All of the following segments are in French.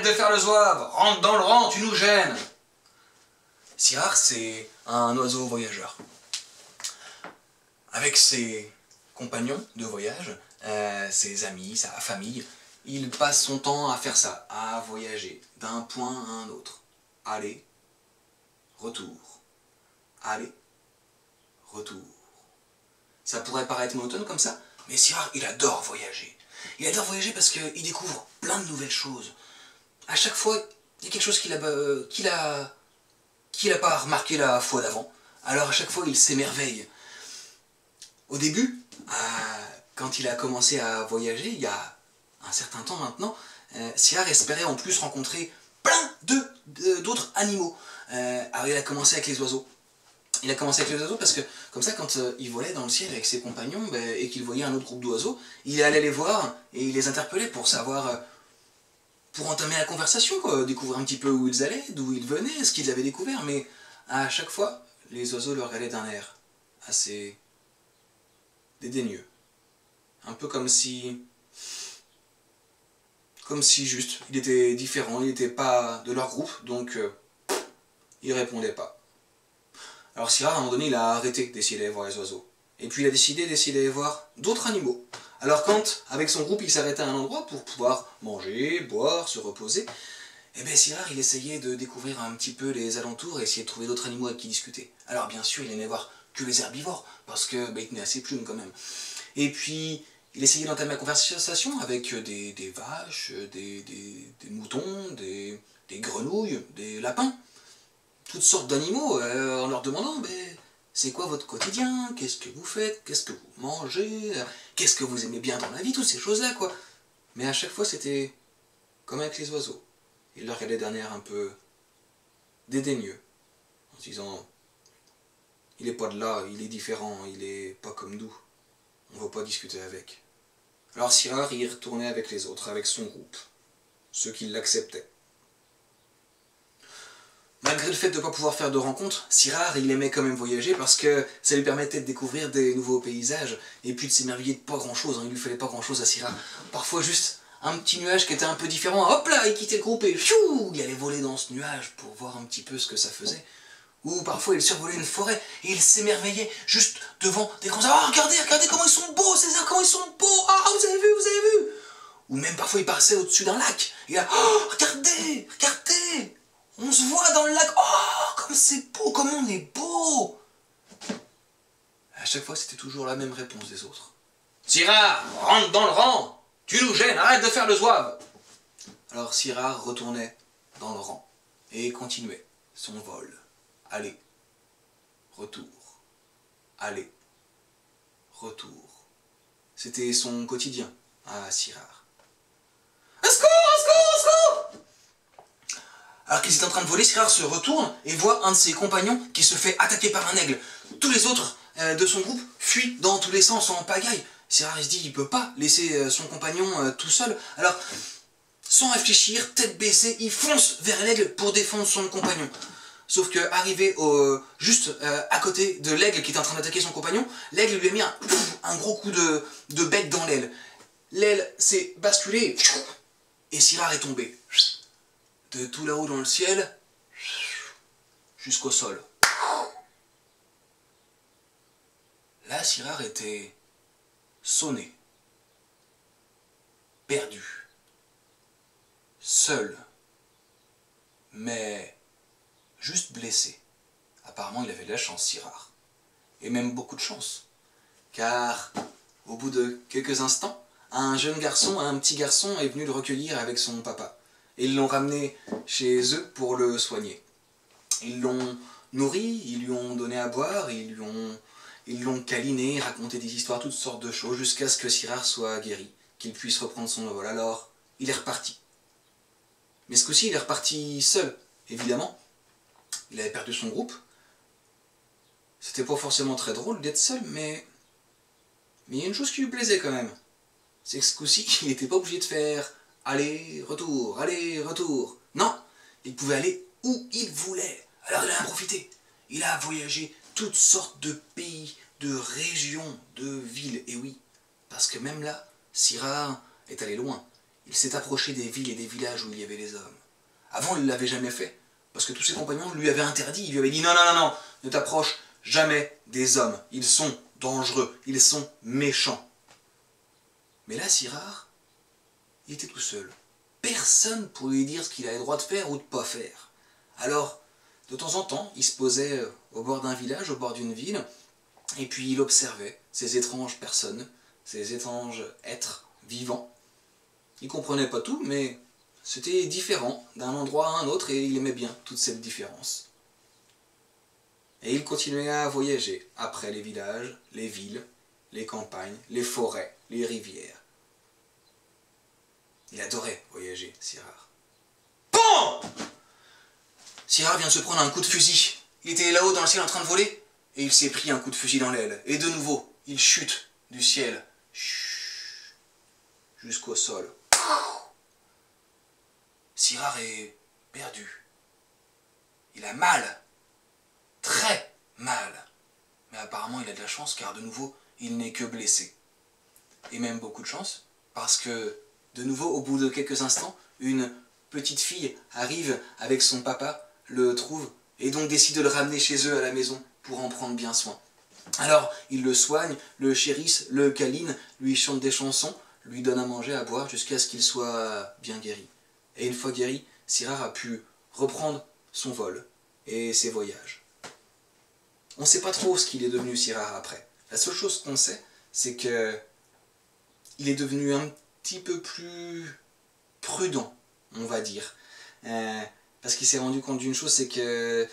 de faire le zouave, rentre dans le rang, tu nous gênes. Sirard, c'est un oiseau voyageur. Avec ses compagnons de voyage, ses amis, sa famille, il passe son temps à faire ça, à voyager d'un point à un autre. Aller, retour, aller, retour. Ça pourrait paraître monotone comme ça, mais Sirard, il adore voyager. Il adore voyager parce qu'il découvre plein de nouvelles choses. À chaque fois, il y a quelque chose qu'il n'a pas remarqué la fois d'avant. Alors à chaque fois, il s'émerveille. Au début, quand il a commencé à voyager, il y a un certain temps maintenant, Sirard espérait en plus rencontrer plein d'autres animaux. Alors il a commencé avec les oiseaux. Il a commencé avec les oiseaux parce que, comme ça, quand il volait dans le ciel avec ses compagnons et qu'il voyait un autre groupe d'oiseaux, il allait les voir et il les interpellait pour savoir, pour entamer la conversation, quoi, découvrir un petit peu où ils allaient, d'où ils venaient, ce qu'ils avaient découvert. Mais à chaque fois, les oiseaux le regardaient d'un air assez dédaigneux. Un peu comme si juste, il était différent, il n'était pas de leur groupe, donc il répondait pas. Alors Sirard, à un moment donné, il a arrêté d'essayer d'aller voir les oiseaux. Et puis il a décidé d'essayer d'aller voir d'autres animaux. Alors quand, avec son groupe, il s'arrêtait à un endroit pour pouvoir manger, boire, se reposer, eh bien Sirard, il essayait de découvrir un petit peu les alentours et essayer de trouver d'autres animaux avec qui discuter. Alors bien sûr, il aimait voir que les herbivores, parce que il tenait à ses plumes quand même. Et puis, il essayait d'entamer la conversation avec des vaches, des moutons, des grenouilles, des lapins. Toutes sortes d'animaux, en leur demandant c'est quoi votre quotidien, qu'est-ce que vous faites, qu'est-ce que vous mangez, qu'est-ce que vous aimez bien dans la vie, toutes ces choses-là, quoi. Mais à chaque fois, c'était comme avec les oiseaux. Il leur regardait d'un air un peu dédaigneux, en se disant il est pas de là, il est différent, il est pas comme nous, on va pas discuter avec. Alors Sirard, il retournait avec les autres, avec son groupe, ceux qui l'acceptaient. Malgré le fait de ne pas pouvoir faire de rencontres, Sirard, il aimait quand même voyager parce que ça lui permettait de découvrir des nouveaux paysages et puis de s'émerveiller de pas grand-chose. Il lui fallait pas grand-chose à Sirard. Parfois juste un petit nuage qui était un peu différent, hop là, il quittait le groupe et fiou, il allait voler dans ce nuage pour voir un petit peu ce que ça faisait. Ou parfois il survolait une forêt et il s'émerveillait juste devant des grands arbres. Ah, regardez comment ils sont beaux ces arbres, comment ils sont beaux. Ah, vous avez vu. Ou même parfois il passait au-dessus d'un lac. Et là, oh, regardez. On se voit dans le lac. Oh, comme c'est beau, comme on est beau. À chaque fois, c'était toujours la même réponse des autres. Sirard, rentre dans le rang. Tu nous gênes, arrête de faire le zouave. Alors Sirard retournait dans le rang et continuait son vol. Aller, retour, aller, retour. C'était son quotidien à Sirard. Au secours. Alors qu'ils étaient en train de voler, Sirard se retourne et voit un de ses compagnons qui se fait attaquer par un aigle. Tous les autres de son groupe fuient dans tous les sens en pagaille. Sirard il se dit, il ne peut pas laisser son compagnon tout seul. Alors, sans réfléchir, tête baissée, il fonce vers l'aigle pour défendre son compagnon. Sauf que, arrivé juste à côté de l'aigle qui était en train d'attaquer son compagnon, l'aigle lui a mis un gros coup de bec dans l'aile. L'aile s'est basculée et Sirard est tombé. De tout là-haut dans le ciel jusqu'au sol. Là, Sirard était sonné, perdu, seul, mais juste blessé. Apparemment, il avait de la chance, Sirard. Et même beaucoup de chance. Car, au bout de quelques instants, un petit garçon est venu le recueillir avec son papa. Et ils l'ont ramené chez eux pour le soigner. Ils l'ont nourri, ils lui ont donné à boire, ils l'ont câliné, raconté des histoires, toutes sortes de choses, jusqu'à ce que Sirard soit guéri, qu'il puisse reprendre son vol. Alors, il est reparti. Mais ce coup-ci, il est reparti seul, évidemment. Il avait perdu son groupe. C'était pas forcément très drôle d'être seul, mais il y a une chose qui lui plaisait quand même. C'est que ce coup-ci, il n'était pas obligé de faire aller-retour, aller-retour. Non, il pouvait aller où il voulait. Alors il en a profité. Il a voyagé toutes sortes de pays, de régions, de villes. Et oui, parce que même là, Sirard est allé loin. il s'est approché des villes et des villages où il y avait les hommes. Avant, il ne l'avait jamais fait, parce que tous ses compagnons lui avaient interdit, il lui avait dit non, non, non, non, ne t'approche jamais des hommes, ils sont dangereux, ils sont méchants. Mais là, Sirard, il était tout seul. Personne pour lui dire ce qu'il avait le droit de faire ou de ne pas faire. Alors, de temps en temps, il se posait au bord d'un village, au bord d'une ville, et puis il observait ces étranges personnes, ces étranges êtres vivants. Il ne comprenait pas tout, mais c'était différent d'un endroit à un autre, et il aimait bien toute cette différence. Et il continuait à voyager après les villages, les villes, les campagnes, les forêts, les rivières. Il adorait voyager, Sirard. Pan! Sirard vient de se prendre un coup de fusil. Il était là-haut dans le ciel en train de voler, et il s'est pris un coup de fusil dans l'aile. Et de nouveau, il chute du ciel jusqu'au sol. Sirard est perdu. Il a mal. Très mal. Mais apparemment, il a de la chance, car de nouveau, il n'est que blessé. Et même beaucoup de chance, parce que, de nouveau, au bout de quelques instants, une petite fille arrive avec son papa, le trouve, et donc décide de le ramener chez eux à la maison pour en prendre bien soin. Alors, ils le soignent, le chérissent, le câlinent, lui chantent des chansons, lui donnent à manger, à boire, jusqu'à ce qu'il soit bien guéri. Et une fois guéri, Sirard a pu reprendre son vol et ses voyages. On ne sait pas trop ce qu'il est devenu, Sirard, après. La seule chose qu'on sait, c'est que il est devenu un petit peu plus prudent, on va dire. Parce qu'il s'est rendu compte d'une chose, c'est que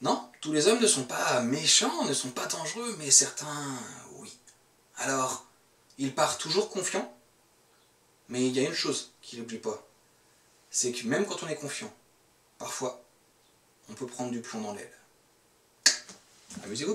non, tous les hommes ne sont pas méchants, ne sont pas dangereux, mais certains, oui. Alors, il part toujours confiant, mais il y a une chose qu'il n'oublie pas, c'est que même quand on est confiant, parfois, on peut prendre du plomb dans l'aile. Amusez-vous bien.